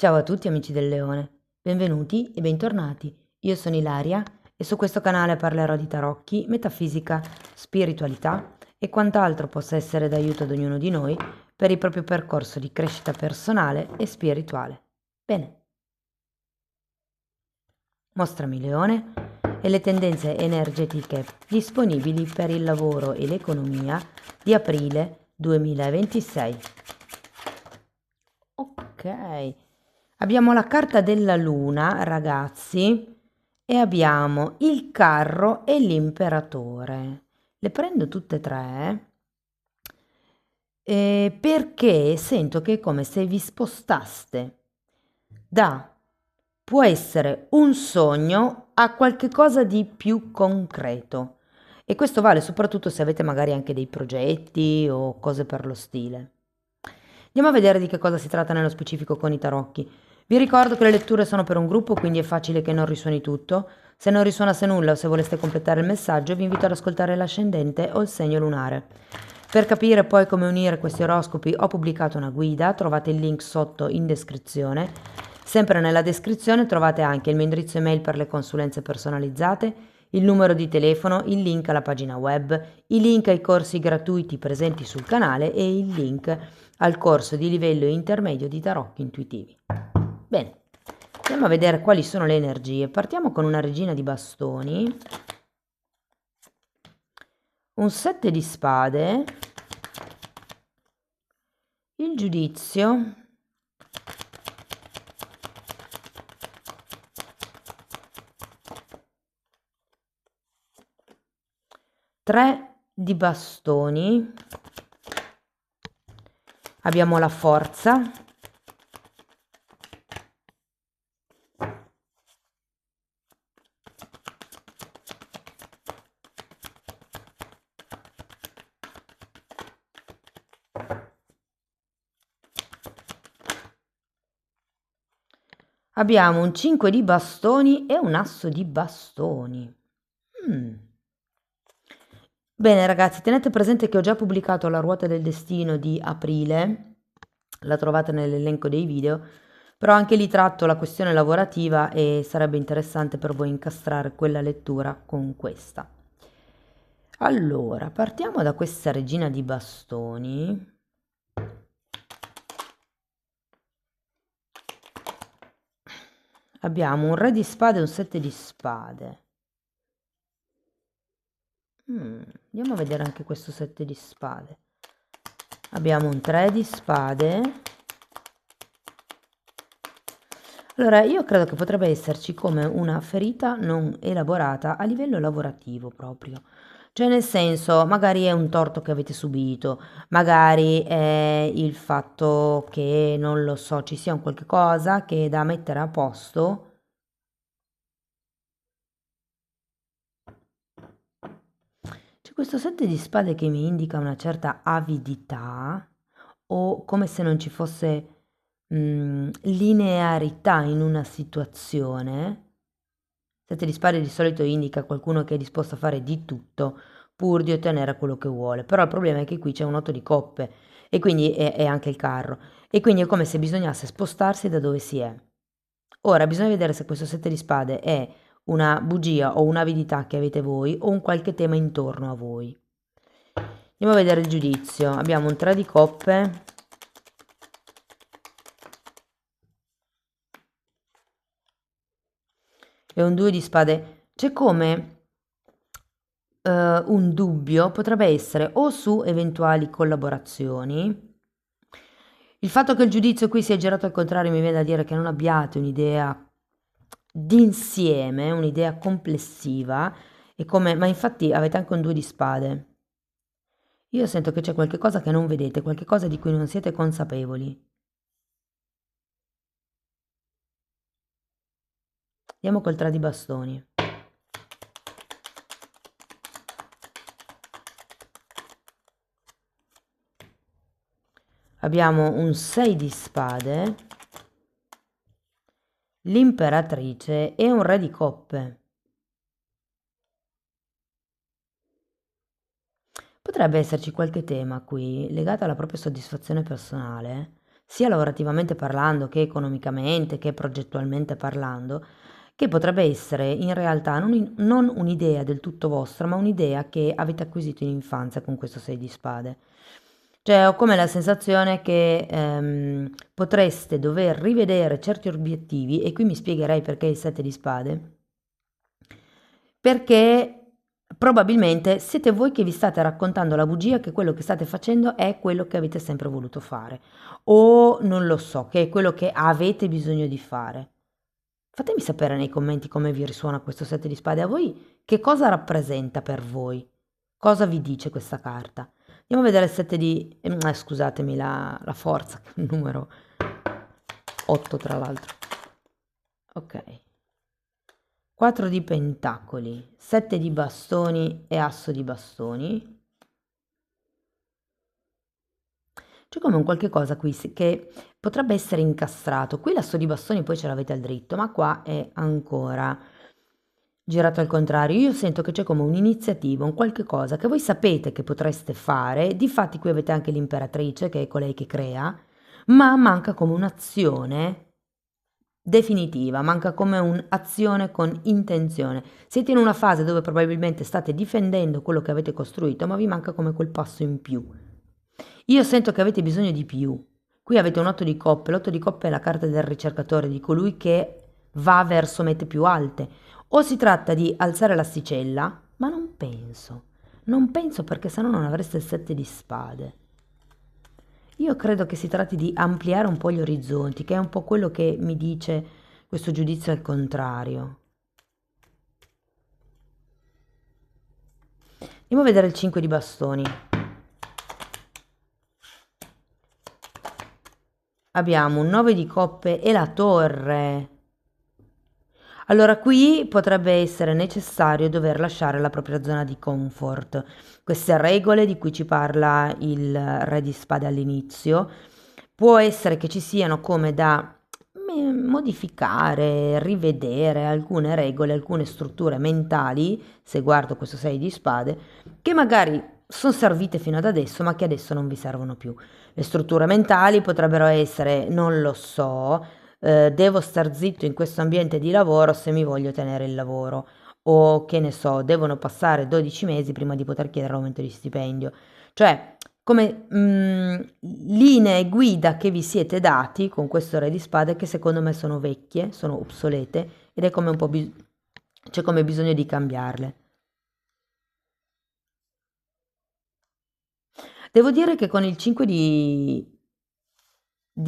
Ciao a tutti amici del Leone, benvenuti e bentornati. Io sono Ilaria e su questo canale parlerò di tarocchi, metafisica, spiritualità e quant'altro possa essere d'aiuto ad ognuno di noi per il proprio percorso di crescita personale e spirituale. Bene, mostrami Leone e le tendenze energetiche disponibili per il lavoro e l'economia di aprile 2026. Ok. Abbiamo la carta della luna, ragazzi, e abbiamo il carro e l'imperatore. Le prendo tutte e tre perché sento che è come se vi spostaste da può essere un sogno a qualche cosa di più concreto. E questo vale soprattutto se avete magari anche dei progetti o cose per lo stile. Andiamo a vedere di che cosa si tratta nello specifico con i tarocchi. Vi ricordo che le letture sono per un gruppo, quindi è facile che non risuoni tutto. Se non risuonasse nulla o se voleste completare il messaggio, vi invito ad ascoltare l'ascendente o il segno lunare. Per capire poi come unire questi oroscopi ho pubblicato una guida, trovate il link sotto in descrizione. Sempre nella descrizione trovate anche il mio indirizzo email per le consulenze personalizzate, il numero di telefono, il link alla pagina web, i link ai corsi gratuiti presenti sul canale e il link al corso di livello intermedio di tarocchi intuitivi. Bene, andiamo a vedere quali sono le energie. Partiamo con una regina di bastoni, un 7 di spade, il giudizio, tre di bastoni, abbiamo la forza, abbiamo un 5 di bastoni e un asso di bastoni. Bene ragazzi, tenete presente che ho già pubblicato La ruota del destino di aprile, la trovate nell'elenco dei video, però anche lì tratto la questione lavorativa e sarebbe interessante per voi incastrare quella lettura con questa. Allora, partiamo da questa regina di bastoni. Abbiamo un re di spade e un 7 di spade. Andiamo a vedere anche questo 7 di spade. Abbiamo un 3 di spade. Allora, io credo che potrebbe esserci come una ferita non elaborata a livello lavorativo proprio. Cioè, nel senso, magari è un torto che avete subito, magari è il fatto che, non lo so, ci sia un qualche cosa che è da mettere a posto. C'è questo 7 di spade che mi indica una certa avidità o come se non ci fosse linearità in una situazione. 7 di spade di solito indica qualcuno che è disposto a fare di tutto pur di ottenere quello che vuole, però il problema è che qui c'è un 8 di coppe e quindi è anche il carro e quindi è come se bisognasse spostarsi da dove si è. Ora bisogna vedere se questo 7 di spade è una bugia o un'avidità che avete voi o un qualche tema intorno a voi. Andiamo a vedere il giudizio. Abbiamo un 3 di coppe e un 2 di spade. C'è come un dubbio, potrebbe essere o su eventuali collaborazioni. Il fatto che il giudizio qui sia girato al contrario mi viene da dire che non abbiate un'idea d'insieme, un'idea complessiva, e come, ma infatti avete anche un 2 di spade. Io sento che c'è qualche cosa che non vedete, qualche cosa di cui non siete consapevoli. Andiamo col 3 di bastoni. Abbiamo un 6 di spade, l'imperatrice e un re di coppe. Potrebbe esserci qualche tema qui legato alla propria soddisfazione personale, sia lavorativamente parlando che economicamente che progettualmente parlando, che potrebbe essere in realtà non un'idea del tutto vostra, ma un'idea che avete acquisito in infanzia con questo 6 di spade. Cioè, ho come la sensazione che potreste dover rivedere certi obiettivi, e qui mi spiegherei perché il 7 di spade, perché probabilmente siete voi che vi state raccontando la bugia che quello che state facendo è quello che avete sempre voluto fare, o non lo so, che è quello che avete bisogno di fare. Fatemi sapere nei commenti come vi risuona questo 7 di spade a voi, che cosa rappresenta per voi, cosa vi dice questa carta. Andiamo a vedere il 7 di... scusatemi, la forza, che è un numero 8 tra l'altro. Ok. 4 di pentacoli, 7 di bastoni e asso di bastoni. C'è come un qualche cosa qui che potrebbe essere incastrato. Qui l'asso di bastoni poi ce l'avete al dritto, ma qua è ancora girato al contrario. Io sento che c'è come un'iniziativa, un qualche cosa che voi sapete che potreste fare. Difatti qui avete anche l'imperatrice, che è colei che crea, ma manca come un'azione definitiva, manca come un'azione con intenzione. Siete in una fase dove probabilmente state difendendo quello che avete costruito, ma vi manca come quel passo in più. Io sento che avete bisogno di più. Qui avete un 8 di coppe, l'8 di coppe è la carta del ricercatore, di colui che va verso mete più alte. O si tratta di alzare l'asticella, ma non penso perché sennò non avreste il 7 di spade. Io credo che si tratti di ampliare un po' gli orizzonti, che è un po' quello che mi dice questo giudizio al contrario. Andiamo a vedere il 5 di bastoni. Abbiamo un 9 di coppe e la torre. Allora qui potrebbe essere necessario dover lasciare la propria zona di comfort. Queste regole di cui ci parla il re di spade all'inizio, può essere che ci siano come da modificare, rivedere alcune regole, alcune strutture mentali, se guardo questo 6 di spade, che magari sono servite fino ad adesso, ma che adesso non vi servono più. Le strutture mentali potrebbero essere, non lo so, devo star zitto in questo ambiente di lavoro se mi voglio tenere il lavoro, o che ne so, devono passare 12 mesi prima di poter chiedere l'aumento di stipendio. Cioè, come linee guida che vi siete dati con questo re di spade, che secondo me sono vecchie, sono obsolete, ed è come un po' c'è come bisogno di cambiarle. Devo dire che con il 5 di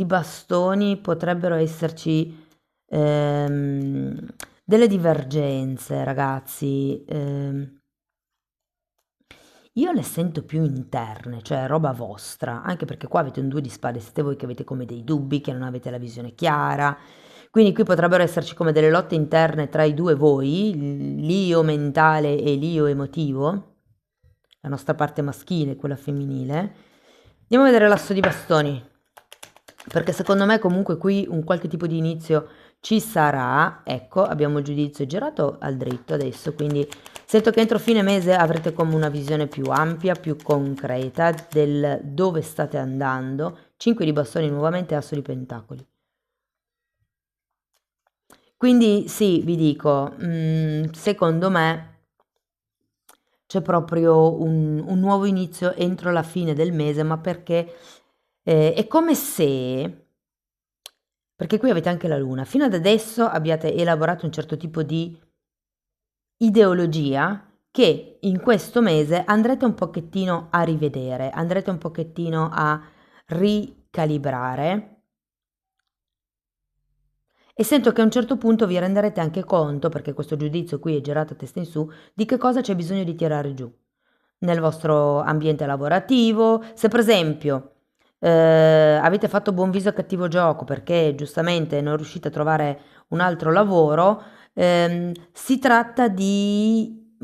bastoni potrebbero esserci delle divergenze, ragazzi. Io le sento più interne, cioè roba vostra, anche perché qua avete un 2 di spade, siete voi che avete come dei dubbi, che non avete la visione chiara. Quindi qui potrebbero esserci come delle lotte interne tra i due voi, l'io mentale e l'io emotivo, la nostra parte maschile e quella femminile. Andiamo a vedere l'asso di bastoni, perché secondo me comunque qui un qualche tipo di inizio ci sarà. Ecco, abbiamo il giudizio girato al dritto adesso, quindi sento che entro fine mese avrete come una visione più ampia, più concreta del dove state andando. 5 di bastoni nuovamente, asso di pentacoli. Quindi sì, vi dico, secondo me c'è proprio un nuovo inizio entro la fine del mese, ma perché è come se, perché qui avete anche la luna, fino ad adesso abbiate elaborato un certo tipo di ideologia che in questo mese andrete un pochettino a rivedere, andrete un pochettino a ricalibrare, e sento che a un certo punto vi renderete anche conto, perché questo giudizio qui è girato a testa in su, di che cosa c'è bisogno di tirare giù nel vostro ambiente lavorativo. Se per esempio avete fatto buon viso a cattivo gioco perché giustamente non riuscite a trovare un altro lavoro, si tratta di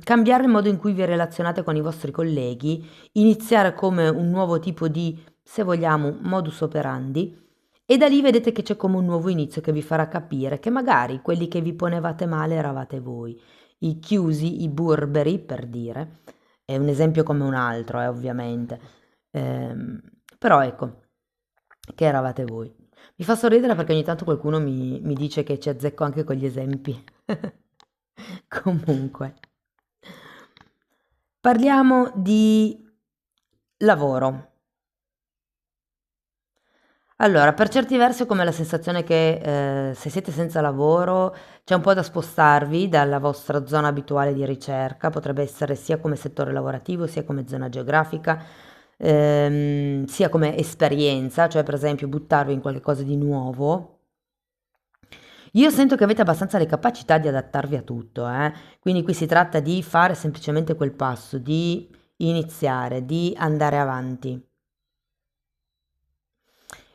cambiare il modo in cui vi relazionate con i vostri colleghi, iniziare come un nuovo tipo di, se vogliamo, modus operandi, e da lì vedete che c'è come un nuovo inizio che vi farà capire che magari quelli che vi ponevate male eravate voi, i chiusi, i burberi, per dire. È un esempio come un altro, ovviamente. Però ecco, che eravate voi. Mi fa sorridere perché ogni tanto qualcuno mi dice che ci azzecco anche con gli esempi. Comunque, parliamo di lavoro. Allora, per certi versi ho come la sensazione che se siete senza lavoro c'è un po' da spostarvi dalla vostra zona abituale di ricerca, potrebbe essere sia come settore lavorativo, sia come zona geografica, sia come esperienza, cioè per esempio buttarvi in qualche cosa di nuovo. Io sento che avete abbastanza le capacità di adattarvi a tutto, quindi qui si tratta di fare semplicemente quel passo, di iniziare, di andare avanti.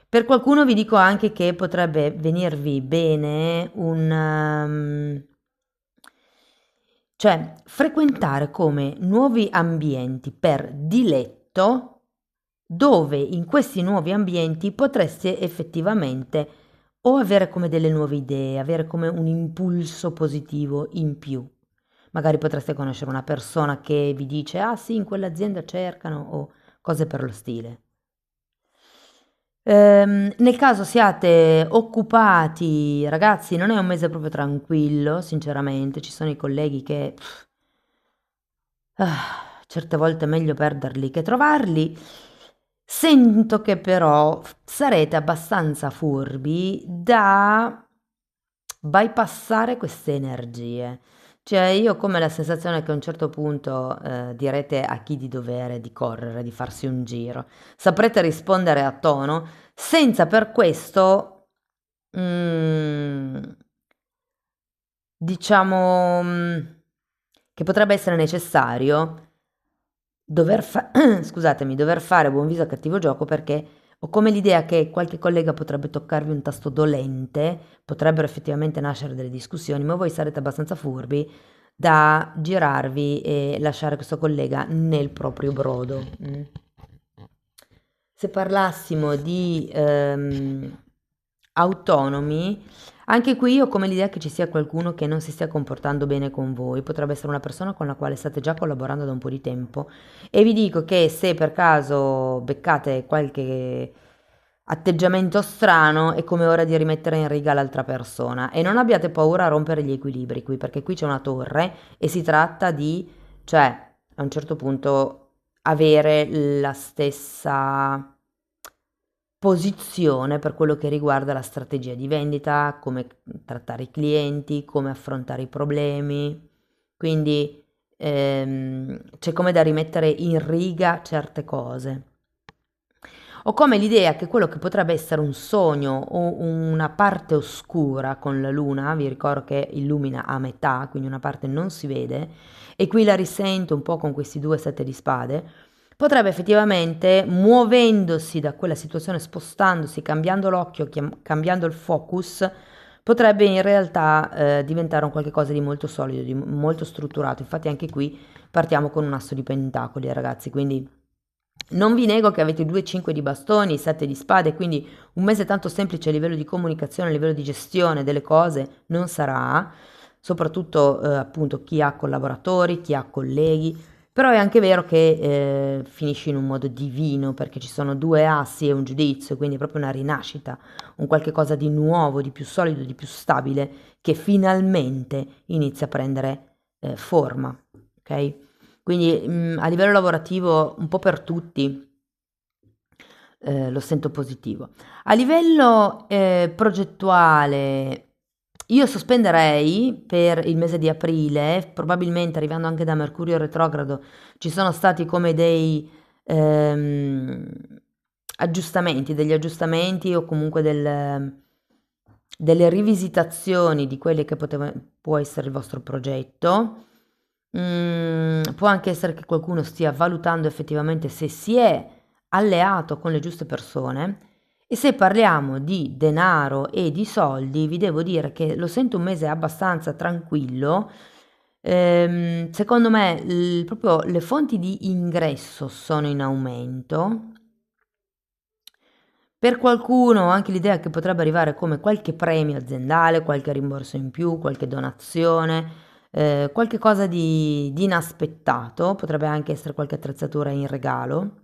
Per qualcuno vi dico anche che potrebbe venirvi bene cioè frequentare come nuovi ambienti per diletto, dove in questi nuovi ambienti potreste effettivamente o avere come delle nuove idee, avere come un impulso positivo in più. Magari potreste conoscere una persona che vi dice, ah sì, in quell'azienda cercano o cose per lo stile. Nel caso siate occupati, ragazzi, non è un mese proprio tranquillo, sinceramente, ci sono i colleghi che certe volte è meglio perderli che trovarli. Sento che però sarete abbastanza furbi da bypassare queste energie. Cioè, io ho come la sensazione che a un certo punto direte a chi di dovere di correre, di farsi un giro. Saprete rispondere a tono senza per questo, mm, diciamo, che potrebbe essere necessario scusatemi, dover fare buon viso a cattivo gioco perché ho come l'idea che qualche collega potrebbe toccarvi un tasto dolente, potrebbero effettivamente nascere delle discussioni, ma voi sarete abbastanza furbi da girarvi e lasciare questo collega nel proprio brodo. Se parlassimo di autonomi, anche qui ho come l'idea che ci sia qualcuno che non si stia comportando bene con voi, potrebbe essere una persona con la quale state già collaborando da un po' di tempo e vi dico che se per caso beccate qualche atteggiamento strano è come ora di rimettere in riga l'altra persona e non abbiate paura a rompere gli equilibri qui perché qui c'è una torre e si tratta di, cioè a un certo punto avere la stessa posizione per quello che riguarda la strategia di vendita, come trattare i clienti, come affrontare i problemi. Quindi c'è come da rimettere in riga certe cose. Ho come l'idea che quello che potrebbe essere un sogno o una parte oscura con la luna, vi ricordo che illumina a metà, quindi una parte non si vede, e qui la risento un po' con questi due sette di spade, potrebbe effettivamente, muovendosi da quella situazione, spostandosi, cambiando l'occhio, cambiando il focus, potrebbe in realtà diventare un qualche cosa di molto solido, di molto strutturato. Infatti anche qui partiamo con un asso di pentacoli, ragazzi, quindi non vi nego che avete 2 5 di bastoni, 7 di spade, quindi un mese tanto semplice a livello di comunicazione, a livello di gestione delle cose non sarà, soprattutto appunto chi ha collaboratori, chi ha colleghi, però è anche vero che finisce in un modo divino perché ci sono due assi e un giudizio, quindi è proprio una rinascita, un qualche cosa di nuovo, di più solido, di più stabile che finalmente inizia a prendere forma, ok? Quindi a livello lavorativo un po' per tutti lo sento positivo. A livello progettuale io sospenderei per il mese di aprile, probabilmente arrivando anche da Mercurio retrogrado, ci sono stati come dei ehm, aggiustamenti, degli aggiustamenti o comunque delle rivisitazioni di quelli che può essere il vostro progetto. Può anche essere che qualcuno stia valutando effettivamente se si è alleato con le giuste persone e se parliamo di denaro e di soldi, vi devo dire che lo sento un mese abbastanza tranquillo. Secondo me proprio le fonti di ingresso sono in aumento. Per qualcuno ho anche l'idea che potrebbe arrivare come qualche premio aziendale, qualche rimborso in più, qualche donazione, qualche cosa di inaspettato, potrebbe anche essere qualche attrezzatura in regalo.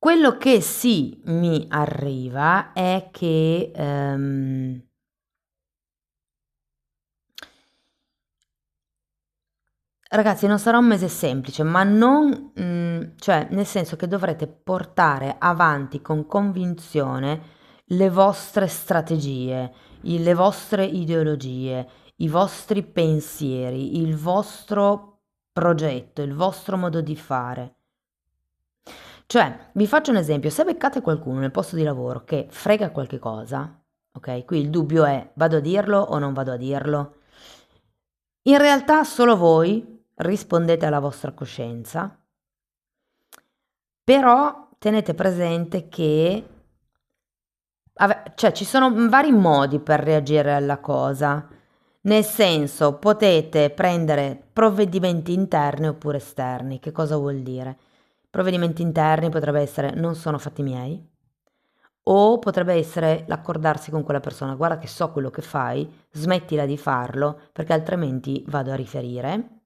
Quello che sì mi arriva è che ragazzi, non sarà un mese semplice, ma non, cioè, nel senso che dovrete portare avanti con convinzione le vostre strategie, le vostre ideologie, i vostri pensieri, il vostro progetto, il vostro modo di fare. Cioè, vi faccio un esempio, se beccate qualcuno nel posto di lavoro che frega qualche cosa, ok? Qui il dubbio è vado a dirlo o non vado a dirlo? In realtà solo voi rispondete alla vostra coscienza, però tenete presente che cioè, ci sono vari modi per reagire alla cosa. Nel senso, potete prendere provvedimenti interni oppure esterni. Che cosa vuol dire? Provvedimenti interni potrebbe essere non sono fatti miei, o potrebbe essere l'accordarsi con quella persona, guarda che so quello che fai, smettila di farlo perché altrimenti vado a riferire.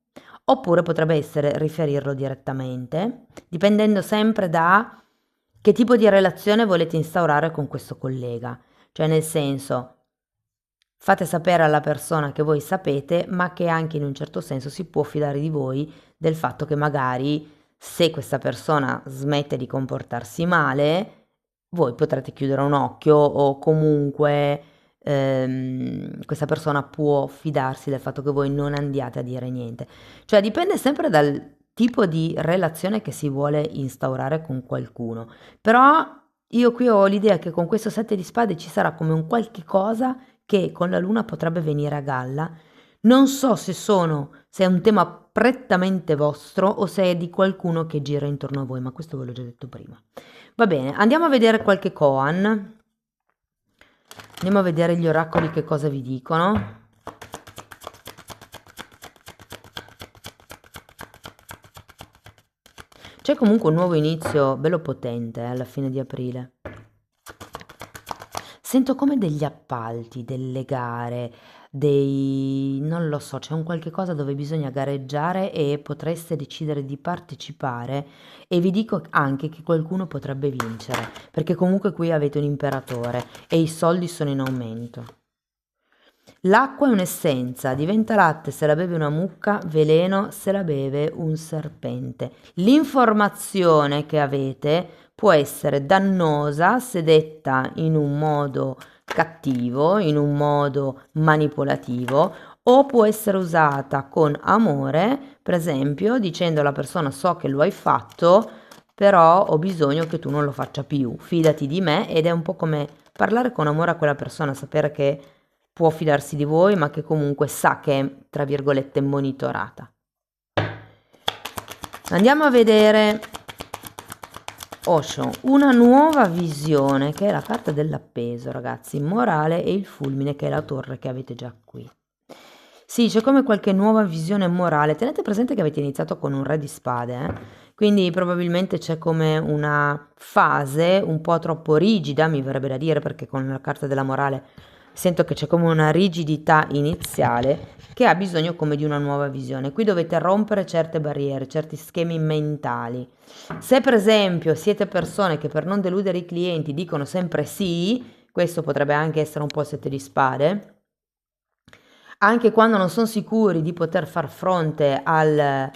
Oppure potrebbe essere riferirlo direttamente, dipendendo sempre da che tipo di relazione volete instaurare con questo collega. Cioè nel senso, fate sapere alla persona che voi sapete, ma che anche in un certo senso si può fidare di voi del fatto che magari se questa persona smette di comportarsi male, voi potrete chiudere un occhio o comunque questa persona può fidarsi del fatto che voi non andiate a dire niente. Cioè dipende sempre dal tipo di relazione che si vuole instaurare con qualcuno. Però io qui ho l'idea che con questo 7 di spade ci sarà come un qualche cosa che con la luna potrebbe venire a galla. Non so se è un tema prettamente vostro o se è di qualcuno che gira intorno a voi, ma questo ve l'ho già detto prima. Va bene, andiamo a vedere qualche koan. Andiamo a vedere gli oracoli che cosa vi dicono. C'è comunque un nuovo inizio bello potente alla fine di aprile. Sento come degli appalti, delle gare, non lo so, c'è un qualche cosa dove bisogna gareggiare e potreste decidere di partecipare e vi dico anche che qualcuno potrebbe vincere, perché comunque qui avete un imperatore e i soldi sono in aumento. L'acqua è un'essenza, diventa latte se la beve una mucca, veleno se la beve un serpente. L'informazione che avete può essere dannosa se detta in un modo cattivo, in un modo manipolativo, o può essere usata con amore, per esempio dicendo alla persona so che lo hai fatto, però ho bisogno che tu non lo faccia più, fidati di me, ed è un po' come parlare con amore a quella persona, sapere che può fidarsi di voi, ma che comunque sa che è, tra virgolette, monitorata. Andiamo a vedere Osho, una nuova visione, che è la carta dell'appeso, ragazzi, morale, e il fulmine, che è la torre che avete già qui. Sì, c'è come qualche nuova visione morale. Tenete presente che avete iniziato con un re di spade, quindi probabilmente c'è come una fase un po' troppo rigida, mi verrebbe da dire, perché con la carta della morale sento che c'è come una rigidità iniziale che ha bisogno come di una nuova visione. Qui dovete rompere certe barriere, certi schemi mentali. Se per esempio siete persone che per non deludere i clienti dicono sempre sì, questo potrebbe anche essere un po' il 7 di spade, anche quando non sono sicuri di poter far fronte ehm,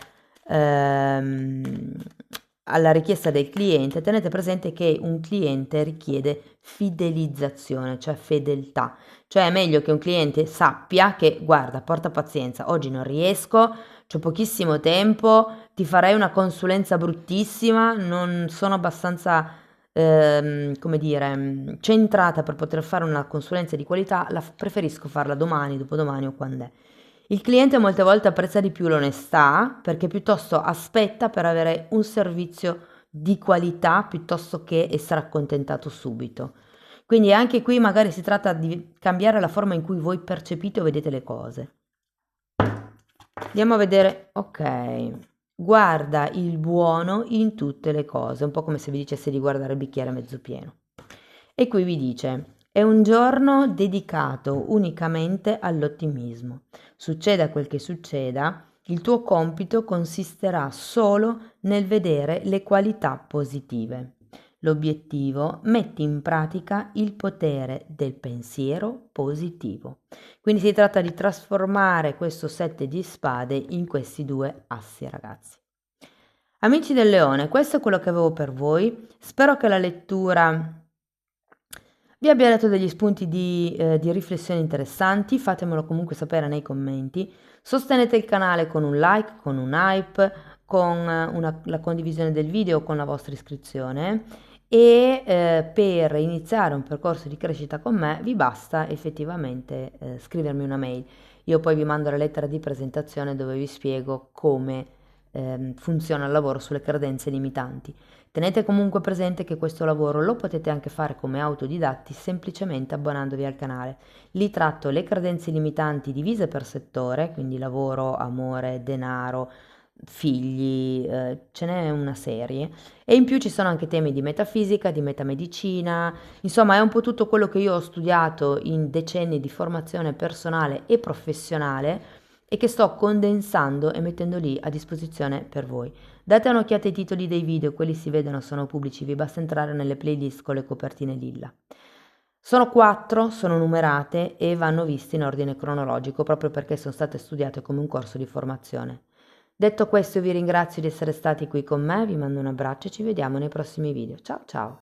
alla richiesta del cliente, tenete presente che un cliente richiede fidelizzazione, cioè fedeltà. Cioè è meglio che un cliente sappia che, guarda, porta pazienza, oggi non riesco, c'ho pochissimo tempo, ti farei una consulenza bruttissima, non sono abbastanza, come dire, centrata per poter fare una consulenza di qualità, preferisco farla domani, dopodomani o quando è. Il cliente molte volte apprezza di più l'onestà perché piuttosto aspetta per avere un servizio di qualità piuttosto che essere accontentato subito. Quindi anche qui magari si tratta di cambiare la forma in cui voi percepite o vedete le cose. Andiamo a vedere, ok, guarda il buono in tutte le cose, un po' come se vi dicesse di guardare il bicchiere mezzo pieno. E qui vi dice, è un giorno dedicato unicamente all'ottimismo. Succeda quel che succeda, il tuo compito consisterà solo nel vedere le qualità positive. l'obiettivo, metti in pratica il potere del pensiero positivo. Quindi si tratta di trasformare questo 7 di spade in questi due assi, ragazzi. Amici del Leone, questo è quello che avevo per voi. Spero che la lettura vi abbia dato degli spunti di riflessione interessanti. Fatemelo comunque sapere nei commenti. Sostenete il canale con un like, con un hype, con la condivisione del video, con la vostra iscrizione. E per iniziare un percorso di crescita con me vi basta effettivamente scrivermi una mail. Io poi vi mando la lettera di presentazione dove vi spiego come funziona il lavoro sulle credenze limitanti. Tenete comunque presente che questo lavoro lo potete anche fare come autodidatti semplicemente abbonandovi al canale. Lì tratto le credenze limitanti divise per settore, quindi lavoro, amore, denaro, figli, ce n'è una serie, e in più ci sono anche temi di metafisica, di metamedicina, insomma è un po' tutto quello che io ho studiato in decenni di formazione personale e professionale e che sto condensando e mettendo lì a disposizione per voi. Date un'occhiata ai titoli dei video, quelli si vedono, sono pubblici, vi basta entrare nelle playlist con le copertine lilla. Sono 4, sono numerate e vanno viste in ordine cronologico proprio perché sono state studiate come un corso di formazione. Detto questo, vi ringrazio di essere stati qui con me, vi mando un abbraccio e ci vediamo nei prossimi video. Ciao ciao!